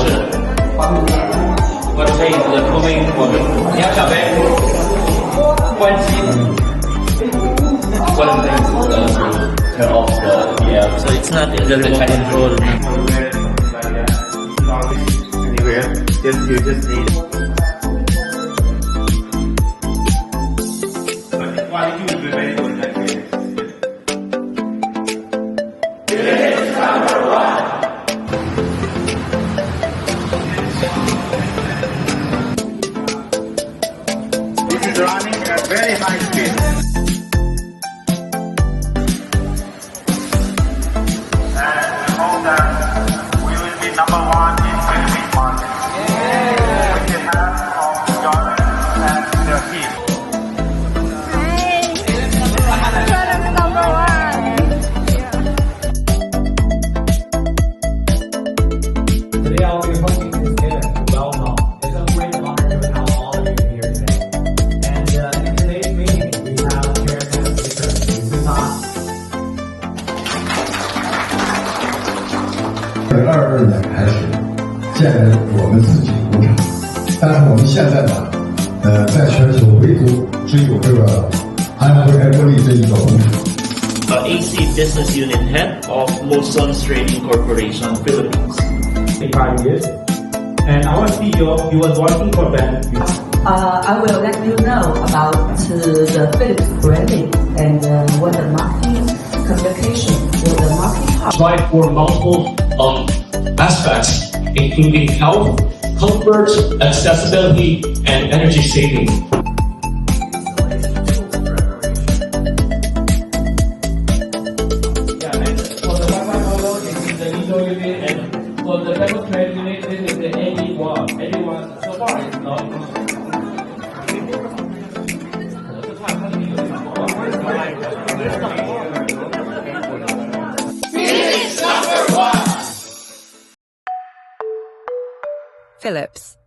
production. What is it? The coming what is it? Turn off the so it's not in the remote control. Anywhere, you just need. But quality will be very good in that case. This is running at very high speed. And we hope that we will be number one in Philippine market. With the help of John and their team. Product number one. Today I'll be hosting this event, well known. It's a great honor to have all of you here today. And in today's meeting, we have Chairman Mr. Chuzhou. 2022年开始建立我们自己的工厂，但是我们现在呢，在全球唯独只有这个安徽玻璃这一个工厂。AC Business Unit Head of Lawson's Trading Corporation, Philippines. 5 years. And our CEO, he was working for them. I will let you know about the Philips branding and what the marketing communication with the marketing hub. Strive for multiple aspects, including health, comfort, accessibility, and energy saving. Yeah, and for the Wi-Fi model, this is the indoor unit, and for the demonstrator unit, this is the AD1. AD1 so far is not. Philips.